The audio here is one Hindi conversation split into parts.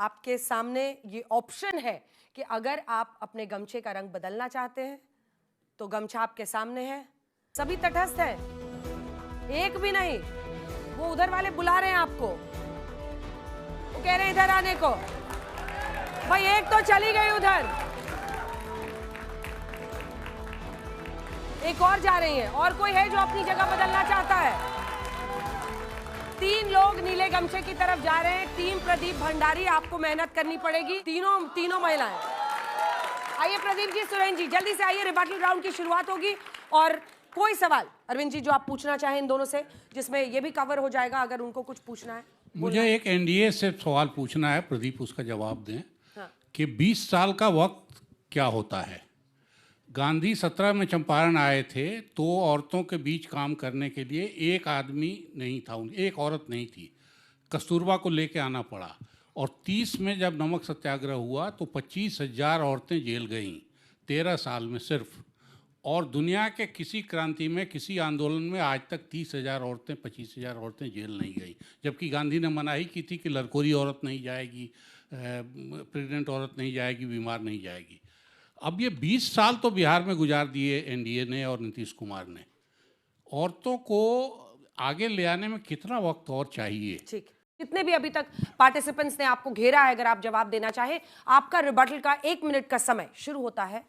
आपके सामने ये ऑप्शन है कि अगर आप अपने गमछे का रंग बदलना चाहते हैं तो गमछा आपके सामने है। सभी तटस्थ है, एक भी नहीं। वो उधर वाले बुला रहे हैं आपको, वो कह रहे हैं इधर आने को। भाई एक तो चली गई उधर, एक और जा रही है। और कोई है जो अपनी जगह बदलना चाहता है? 3 लोग नीले गमछे की तरफ जा रहे हैं। टीम प्रदीप भंडारी, आपको मेहनत करनी पड़ेगी। तीनों महिलाएं। आइए प्रदीप जी, सुरेंद्र जी, जल्दी से आइए। रिबटल राउंड की शुरुआत होगी और कोई सवाल अरविंद जी जो आप पूछना चाहें इन दोनों से, जिसमें ये भी कवर हो जाएगा अगर उनको कुछ पूछना है। मुझे एक एनडीए से सवाल पूछना है, प्रदीप उसका जवाब दें। हाँ। कि 20 साल का वक्त क्या होता है? गांधी 17 में चंपारण आए थे तो औरतों के बीच काम करने के लिए एक आदमी नहीं था, एक औरत नहीं थी। कस्तूरबा को लेके आना पड़ा। और 30 में जब नमक सत्याग्रह हुआ तो 25,000 औरतें जेल गईं 13 साल में सिर्फ। और दुनिया के किसी क्रांति में, किसी आंदोलन में आज तक 30,000 औरतें, 25,000 औरतें जेल नहीं गई। जबकि गांधी ने मनाही की थी कि लड़कोरी औरत नहीं जाएगी, प्रेग्नेंट औरत नहीं जाएगी, बीमार नहीं जाएगी। अब ये 20 साल तो बिहार में गुजार दिए एनडीए ने और नीतीश कुमार ने। औरतों को आगे ले आने में कितना वक्त और चाहिए? ठीक, जितने भी अभी तक पार्टिसिपेंट्स ने आपको घेरा है, अगर आप जवाब देना चाहें, आपका रिबटल का 1 मिनट का समय शुरू होता है।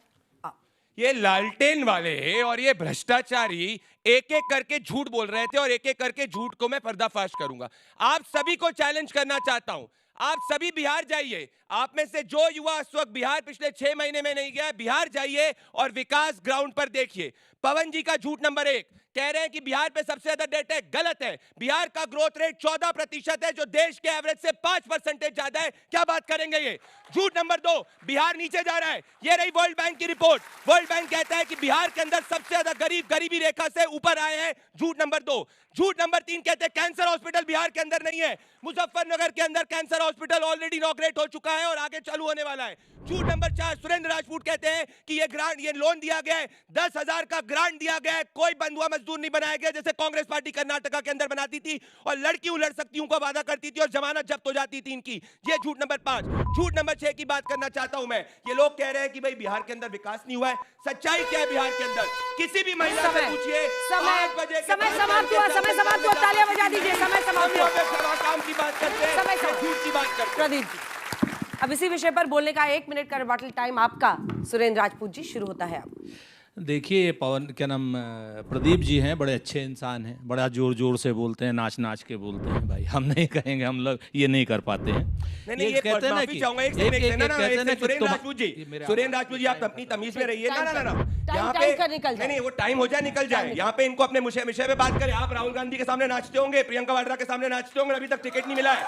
ये लालटेन वाले और ये भ्रष्टाचारी एक एक करके झूठ बोल रहे थे और एक एक करके झूठ को मैं पर्दाफाश करूंगा। आप सभी को चैलेंज करना चाहता हूं, आप सभी बिहार जाइए। आप में से जो युवा इस वक्त बिहार पिछले 6 महीने में नहीं गया, बिहार जाइए और विकास ग्राउंड पर देखिए। पवन जी का झूठ नंबर 1, कह रहे हैं कि बिहार पे सबसे ज्यादा डेट है, गलत है। बिहार का ग्रोथ रेट 14% है, जो देश के एवरेज से 5% ज्यादा है। क्या बात करेंगे ये? झूठ नंबर 2, बिहार नीचे जा रहा है। ये रही वर्ल्ड बैंक की रिपोर्ट। वर्ल्ड बैंक कहता है कि बिहार के अंदर सबसे ज्यादा गरीब गरीबी रेखा से ऊपर आए हैं। झूठ नंबर 2। झूठ नंबर 3, कहते हैं कैंसर हॉस्पिटल बिहार के अंदर नहीं है। मुजफ्फरनगर के अंदर कैंसर हॉस्पिटल ऑलरेडी इनॉग्रेट हो चुका है और आगे चालू होने वाला है। झूठ नंबर 4, सुरेंद्र राजपूत कहते हैं कि ये लोन दिया गया है, 10,000 का ग्रांट दिया गया है, कोई बंधुआ मजदूर नहीं बनाया गया जैसे कांग्रेस पार्टी कर्नाटका के अंदर बनाती थी और लड़कियों लड़ सकती हूं को वादा करती थी और जमानत जब्त हो जाती थी इनकी। ये झूठ नंबर 5। झूठ नंबर 6 की बात करना चाहता हूं मैं। ये लोग कह रहे हैं कि भाई बिहार के अंदर विकास नहीं हुआ है। सच्चाई क्या है बिहार के अंदर? किसी भी महिला से पूछिए। 5 बजे समय समाप्त हुआ, समय समाप्त हुआ, तालियां बजा दीजिए। समय समाप्त हुआ। काम की बात करते हैं, समय झूठ की बात करते हैं। प्रदीप जी, अब इसी विषय पर बोलने का 1 मिनट का रिबटल टाइम आपका, सुरेंद्र राजपूत जी, शुरू होता है अब। देखिए, ये पवन क्या नाम प्रदीप जी हैं, बड़े अच्छे इंसान हैं, बड़ा जोर जोर से बोलते हैं, नाच नाच के बोलते हैं। भाई हम नहीं कहेंगे, हम लोग ये नहीं कर पाते हैं। नहीं, कहते हैं ना कि सुरेंद्र राजपूत जी आप अपनी तमीज में रहिए। ना यहाँ पे नहीं, वो टाइम हो जाए निकल जाए। यहाँ पे इनको अपने विषय पे बात करें। आप राहुल गांधी के सामने नाचते होंगे, प्रियंका वाड्रा के सामने नाचते होंगे, अभी तक टिकट नहीं मिला है,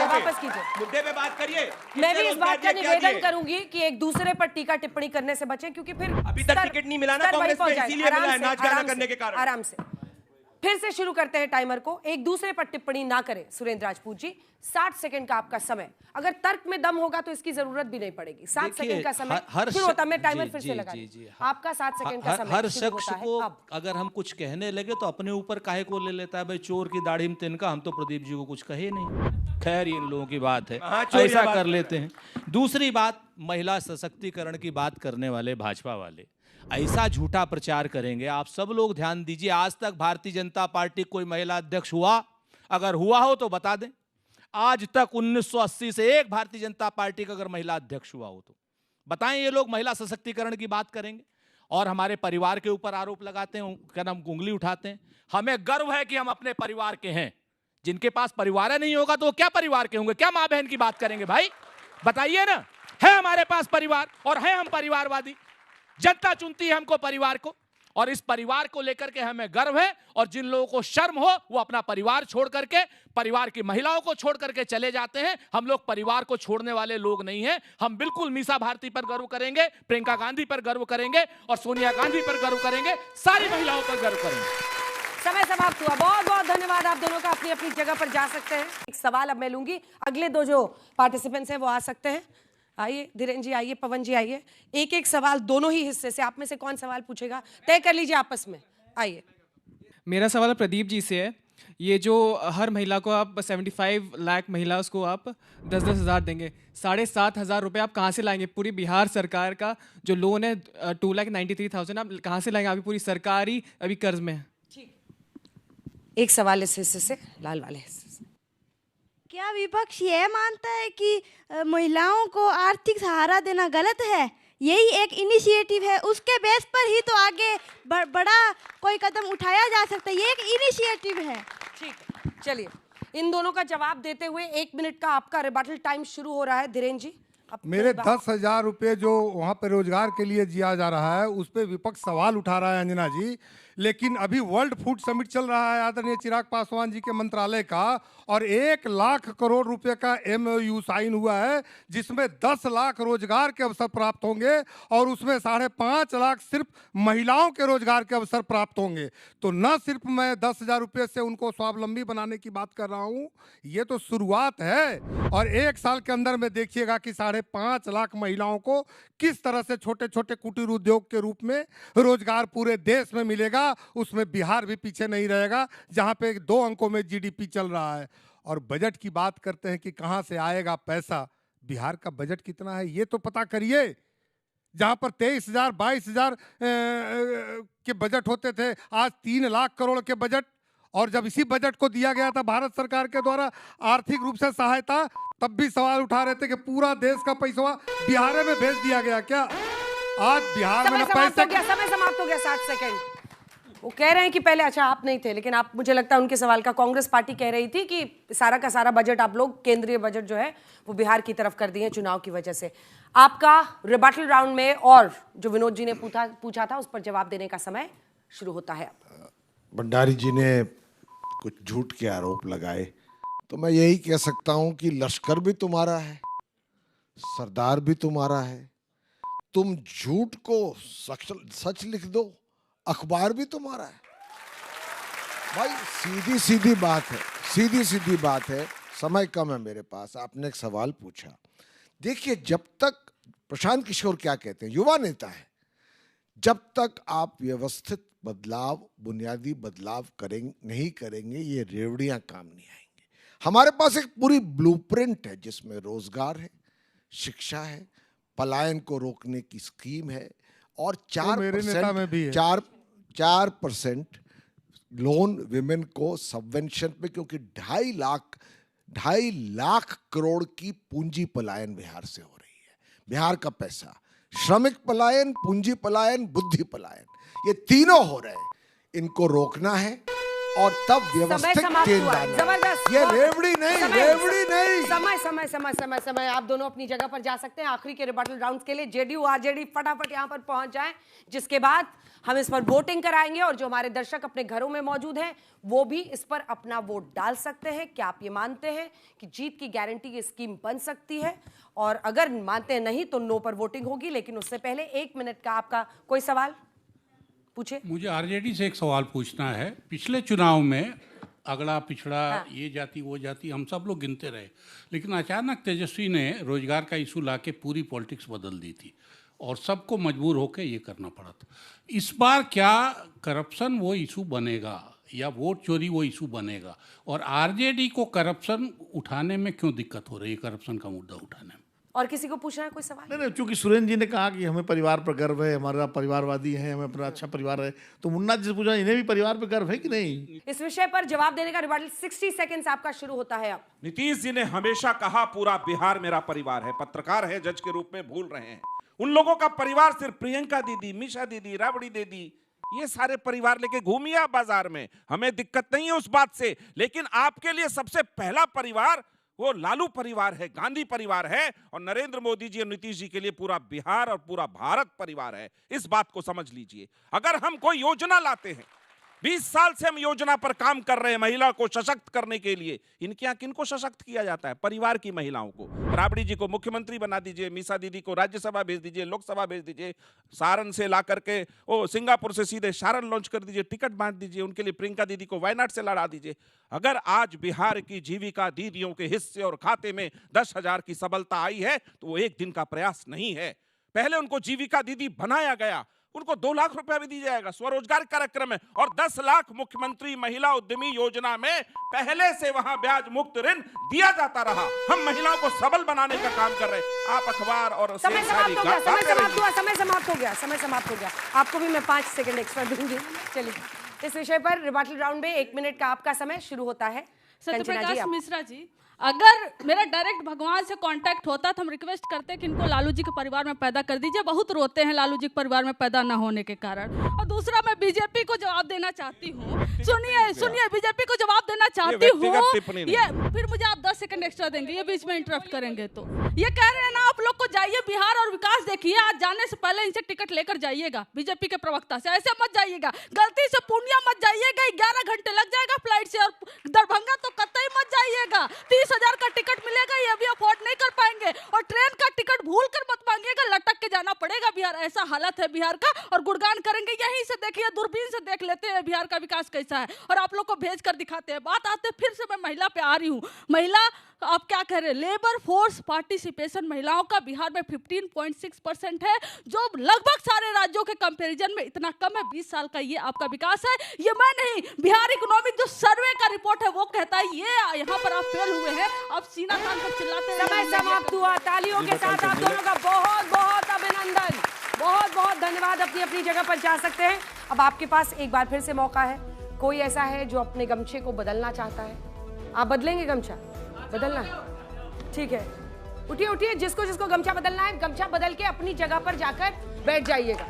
वापस कीजिए, मुद्दे पे बात करिए। मैं भी इस बात का निवेदन करूंगी कि एक दूसरे पर टीका टिप्पणी करने से बचें, क्योंकि फिर अभी तक टिकट नहीं मिला ना कांग्रेस में, इसीलिए मिला है नाच गाना करने के कारण। आराम से फिर से शुरू करते हैं टाइमर को। एक दूसरे पर टिप्पणी ना करें। सुरेंद्र राजपूत जी, 60 सेकंड का आपका समय। अगर तर्क में दम होगा तो इसकी जरूरत भी नहीं पड़ेगी। 60 सेकंड का समय शुरू होता है। मैं टाइमर फिर से लगा आपका 60 सेकंड का समय। हर शख्स को अगर हम कुछ कहने लगे तो अपने ऊपर काहे को ले लेता है। भाई चोर की दाढ़ी में तिनका, हम तो प्रदीप जी को कुछ कहे नहीं। खैर इन लोगों की बात है, ऐसा कर लेते हैं। दूसरी बात, महिला सशक्तिकरण की बात करने वाले भाजपा वाले ऐसा झूठा प्रचार करेंगे। आप सब लोग ध्यान दीजिए, आज तक भारतीय जनता पार्टी कोई महिला अध्यक्ष हुआ? अगर हुआ हो तो बता दें। आज तक 1980 से एक भारतीय जनता पार्टी का अगर महिला अध्यक्ष हुआ हो तो बताएं। ये लोग महिला सशक्तिकरण की बात करेंगे और हमारे परिवार के ऊपर आरोप लगाते हैं, क्या नाम, उंगली उठाते हैं। हमें गर्व है कि हम अपने परिवार के हैं। जिनके पास परिवार नहीं होगा तो वो क्या परिवार के होंगे? क्या माँ बहन की बात करेंगे? भाई बताइए ना। है हमारे पास परिवार और है हम परिवारवादी। जनता चुनती है हमको, परिवार को, और इस परिवार को लेकर के हमें गर्व है। और जिन लोगों को शर्म हो वो अपना परिवार छोड़ करके, परिवार की महिलाओं को छोड़ करके चले जाते हैं। हम लोग परिवार को छोड़ने वाले लोग नहीं हैं। हम बिल्कुल मीसा भारती पर गर्व करेंगे, प्रियंका गांधी पर गर्व करेंगे और सोनिया गांधी पर गर्व करेंगे, सारी महिलाओं पर गर्व करेंगे। समय समाप्त हुआ। बहुत बहुत धन्यवाद आप दोनों का। अपनी अपनी जगह पर जा सकते हैं। एक सवाल अब मैं लूंगी, अगले 2 जो पार्टिसिपेंट्स हैं वो आ सकते हैं। आइए धीरेन्द्र जी, आइए पवन जी, आइए। एक एक सवाल दोनों ही हिस्से से। आप में से कौन सवाल पूछेगा तय कर लीजिए आपस में। आइए। मेरा सवाल प्रदीप जी से है ये जो हर महिला को आप 75 लाख महिला उसको आप 10-10 हज़ार देंगे, 7,500 रुपये आप कहाँ से लाएंगे? पूरी बिहार सरकार का जो लोन है 2,93,000 आप कहाँ से लाएंगे? अभी पूरी सरकारी अभी कर्ज में है। एक सवाल इस हिस्से से, लाल वाले हिस्से से। क्या विपक्ष ये मानता है कि महिलाओं को आर्थिक सहारा देना गलत है? यही एक इनिशिएटिव है, उसके बेस पर ही तो आगे बड़ा कोई कदम उठाया जा सकता है। ये एक इनिशिएटिव है। ठीक है, चलिए इन दोनों का जवाब देते हुए 1 मिनट का आपका रिबटल टाइम शुरू हो रहा है। धीरेन्द्र जी, मेरे 10,000 रुपये जो वहाँ पे रोजगार के लिए दिया जा रहा है उस पर विपक्ष सवाल उठा रहा है अंजना जी, लेकिन अभी वर्ल्ड फूड समिट चल रहा है आदरणीय चिराग पासवान जी के मंत्रालय का, और 1 लाख करोड़ रुपए का MOU साइन हुआ है जिसमें 10 लाख रोजगार के अवसर प्राप्त होंगे और उसमें 5.5 लाख सिर्फ महिलाओं के रोजगार के अवसर प्राप्त होंगे। तो न सिर्फ मैं 10,000 रुपये से उनको स्वावलंबी बनाने की बात कर रहा हूँ, ये तो शुरुआत है, और 1 साल के अंदर में देखिएगा कि 5.5 लाख महिलाओं को किस तरह से छोटे छोटे कुटीर उद्योग के रूप में रोजगार पूरे देश में मिलेगा। उसमें बिहार भी पीछे नहीं रहेगा, जहां पे 2 अंकों में GDP चल रहा है। और बजट की बात करते हैं कि कहां से आएगा पैसा, बिहार का बजट कितना है ये तो पता करिए। जहां पर 23,000 22,000 के बजट होते थे, आज 3 लाख करोड़ के बजट। और जब इसी बजट को दिया गया था भारत सरकार के द्वारा आर्थिक रूप से सहायता, तब भी सवाल उठा रहे थे कि पूरा देश का पैसा बिहार में भेज दिया गया क्या? आज बिहार में समय समाप्त हो गया 60 सेकंड। वो कह रहे हैं कि पहले, अच्छा आप नहीं थे, लेकिन आप, मुझे लगता है उनके सवाल का, कांग्रेस पार्टी कह रही थी कि सारा का सारा बजट आप लोग, केंद्रीय बजट जो है वो बिहार की तरफ कर दिए चुनाव की वजह से। आपका रिबटल राउंड में और जो विनोद जी ने पूछा था उस पर जवाब देने का समय शुरू होता है। भंडारी जी ने कुछ झूठ के आरोप लगाए, तो मैं यही कह सकता हूं कि लश्कर भी तुम्हारा है, सरदार भी तुम्हारा है, तुम झूठ को सच लिख दो, अखबार भी तुम्हारा है। भाई सीधी सीधी बात है, सीधी सीधी बात है। समय कम है मेरे पास, आपने एक सवाल पूछा। देखिए, जब तक, प्रशांत किशोर क्या कहते हैं, युवा नेता है, जब तक आप व्यवस्थित बदलाव, बुनियादी बदलाव नहीं करेंगे, ये रेवड़ियां काम नहीं आएंगे। हमारे पास एक पूरी ब्लूप्रिंट है जिसमें रोजगार है, शिक्षा है, पलायन को रोकने की स्कीम है, और 4% लोन विमेन को सबवेंशन पे, क्योंकि 2.5 लाख करोड़ की पूंजी पलायन बिहार से हो रही है। बिहार का पैसा, श्रमिक पलायन, पूंजी पलायन, बुद्धि पलायन, ये तीनों हो रहे हैं। इनको रोकना है और तब व्यवस्थित चेंज लाना है। ये रेवड़ी नहीं, रेवड़ी नहीं। समय आप दोनों अपनी जगह पर जा सकते हैं। आखिरी के रिबटल राउंड के लिए जेडीयू आरजेडी फटाफट यहां पर पहुंच जाएं, जिसके बाद हम इस पर वोटिंग कराएंगे और जो हमारे दर्शक अपने घरों में मौजूद हैं वो भी इस पर अपना वोट डाल सकते हैं। क्या आप ये मानते हैं कि जीत की गारंटी ये स्कीम बन सकती है? और अगर मानते हैं नहीं तो नो पर वोटिंग होगी। लेकिन उससे पहले 1 मिनट का आपका कोई सवाल पूछे। मुझे आरजेडी से एक सवाल पूछना है। पिछले चुनाव में अगड़ा पिछड़ा, ये जाति वो जाति, हम सब लोग गिनते रहे, लेकिन अचानक तेजस्वी ने रोजगार का इशू लाके पूरी पॉलिटिक्स बदल दी थी और सबको मजबूर होकर ये करना पड़ा था। इस बार क्या करप्शन वो इशू बनेगा या वोट चोरी वो इशू बनेगा? और आरजेडी को करप्शन उठाने में क्यों दिक्कत हो रही है, करप्शन का मुद्दा उठाने में? और किसी को पूछना है कोई सवाल? नहीं, चूंकि सुरेंद्र जी ने कहा कि हमें परिवार पर गर्व है, हमारा परिवारवादी है, हमें अपना अच्छा परिवार है, तो मुन्ना जी से पूछा इन्हें भी परिवार पर गर्व है कि नहीं? इस विषय पर जवाब देने का रिबटल 60 सेकंड्स आपका शुरू होता है अब। नीतीश जी ने हमेशा कहा पूरा बिहार मेरा परिवार है। पत्रकार है, जज के रूप में भूल रहे हैं। उन लोगों का परिवार सिर्फ प्रियंका दीदी, मीशा दीदी, राबड़ी दीदी, ये सारे परिवार लेके घूमिए आप बाजार में, हमें दिक्कत नहीं है उस बात से। लेकिन आपके लिए सबसे पहला परिवार वो लालू परिवार है, गांधी परिवार है, और नरेंद्र मोदी जी और नीतीश जी के लिए पूरा बिहार और पूरा भारत परिवार है। इस बात को समझ लीजिए। अगर हम कोई योजना लाते हैं, 20 साल से हम योजना पर काम कर रहे हैं महिला को सशक्त करने के लिए, इनके यहाँ किनको सशक्त किया जाता है? परिवार की महिलाओं को। राबड़ी जी को मुख्यमंत्री बना दीजिए, मीसा दीदी को राज्यसभा भेज दीजिए, लोकसभा भेज दीजिए, सारण से ला करके वो सिंगापुर से सीधे सारण लॉन्च कर दीजिए, टिकट बांट दीजिए उनके लिए, प्रियंका दीदी को वायनाड से लड़ा दीजिए। अगर आज बिहार की जीविका दीदियों के हिस्से और खाते में 10,000 की सबलता आई है तो वो एक दिन का प्रयास नहीं है। पहले उनको जीविका दीदी बनाया गया, उनको 2 लाख रुपया भी दिया जाएगा स्वरोजगार कार्यक्रम में, और 10 लाख मुख्यमंत्री महिला उद्यमी योजना में पहले से वहां ब्याज मुक्त ऋण दिया जाता रहा। हम महिलाओं को सबल बनाने का काम कर रहे हैं। आप अखबार और समय समाप्त हो गया, समय समाप्त हुआ, समय समाप्त हो गया, समय समाप्त हो गया। आपको भी मैं 5 सेकंड एक्स्ट्रा दूंगी। चलिए, इस विषय पर रिबेटल राउंड में 1 मिनट का आपका समय शुरू होता है। सत्यप्रकाश मिश्रा जी, अगर मेरा डायरेक्ट भगवान से कांटेक्ट होता तो हम रिक्वेस्ट करते कि इनको लालू जी के परिवार में पैदा कर दीजिए। बहुत रोते हैं लालू जी के परिवार में पैदा ना होने के कारण। और दूसरा, मैं बीजेपी को जवाब देना चाहती हूँ। सुनिए, बीजेपी को जवाब देना चाहती हूँ। ये फिर मुझे आप 10 सेकंड एक्स्ट्रा देंगे, ये बीच में इंटरप्ट करेंगे तो। ये कह रहे हैं ना आप लोग को जाइए बिहार और विकास देखिए, आज जाने से पहले इनसे टिकट लेकर जाइएगा बीजेपी के प्रवक्ता से। ऐसे मत जाइएगा, गलती से पूर्णिया मत जाइएगा, 11 घंटे लग जाएगा फ्लाइट से। और दरभंगा तो कतई मत जाइएगा, 30,000 का टिकट मिलेगा, ये भी अफोर्ड नहीं कर पाएंगे। और ट्रेन का टिकट भूल कर मत मांगिएगा, लटक के जाना पड़ेगा बिहार। ऐसा हालत है बिहार का। और गुणगान करेंगे, यहीं से देखिए, दूरबीन से देख लेते हैं बिहार का विकास कैसा है, और आप लोग को भेज कर दिखाते हैं। बात आते फिर से मैं महिला पे आ रही हूँ। महिला, आप क्या कह रहे हैं? लेबर फोर्स पार्टिसिपेशन महिलाओं का बिहार में 15.6% है, जो लगभग सारे राज्यों के कंपैरिजन में इतना कम है। 20 साल का ये आपका विकास है। ये मैं नहीं, बिहार इकोनॉमिक जो सर्वे का रिपोर्ट है वो कहता है। ये यहाँ पर आप फेल हुए हैं, आप सीना तान कर चिल्लाते हैं। समय समाप्त हुआ। तालियों के साथ आप दोनों का बहुत बहुत अभिनंदन, बहुत बहुत धन्यवाद। अपनी अपनी जगह पर जा सकते हैं। अब आपके पास एक बार फिर से मौका है। कोई ऐसा है जो अपने गमछे को बदलना चाहता है? आप बदलेंगे गमछा? बदलना है, ठीक है। उठिए उठिए, जिसको जिसको गमछा बदलना है, गमछा बदल के अपनी जगह पर जाकर बैठ जाइएगा।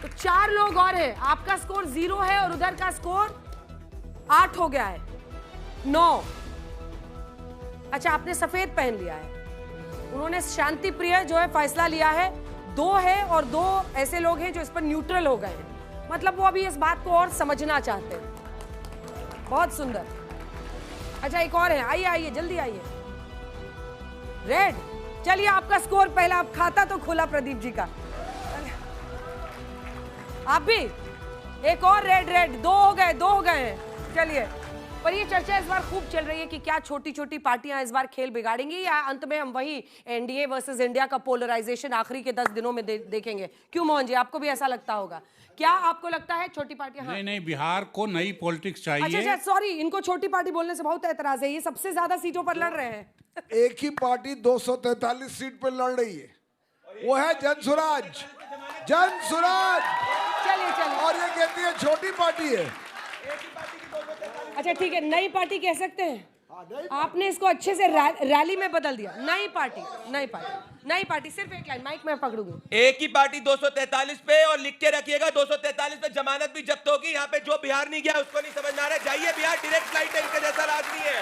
तो 4 लोग और हैं। आपका स्कोर 0 है और उधर का स्कोर 8 हो गया है, 9। अच्छा, आपने सफेद पहन लिया है। उन्होंने शांति प्रिय जो है फैसला लिया है। 2 है और 2 ऐसे लोग हैं जो इस पर न्यूट्रल हो गए हैं, मतलब वो अभी इस बात को और समझना चाहते हैं। बहुत सुंदर। अच्छा, एक और है, आइए आइए, जल्दी आइए। रेड, चलिए आपका स्कोर पहला। आप खाता तो खोला प्रदीप जी का। आप भी एक और रेड, 2 हो गए। चलिए, पर ये चर्चा इस बार खूब चल रही है कि क्या छोटी छोटी पार्टियां इस बार खेल बिगाड़ेंगी, या अंत में हम वही एनडीए वर्सेस इंडिया का पोलराइजेशन आखिरी के 10 दिनों में देखेंगे। क्यों मोहन जी, आपको भी ऐसा लगता होगा? क्या आपको लगता है छोटी पार्टियां? हाँ। नहीं, बिहार को नई पॉलिटिक्स चाहिए। अच्छा, सॉरी, इनको छोटी पार्टी बोलने से बहुत एतराज है। ये सबसे ज्यादा सीटों पर लड़ रहे हैं। एक ही पार्टी 243 सीट पर लड़ रही है, वो है जनसुराज। चलिए, और ये कहती है छोटी पार्टी है। अच्छा ठीक है, नई पार्टी कह सकते हैं। आपने इसको अच्छे से रैली में बदल दिया। नई पार्टी। सिर्फ एक लाइन, माइक मैं पकड़ूंगी। एक ही पार्टी 243 पे, और लिख के रखिएगा 243 पे जमानत भी जब्त होगी। यहाँ पे जो बिहार नहीं गया उसको नहीं समझ में आ रहा है। जाइए बिहार, डायरेक्ट फ्लाइट है, इनके जैसा राज नहीं है।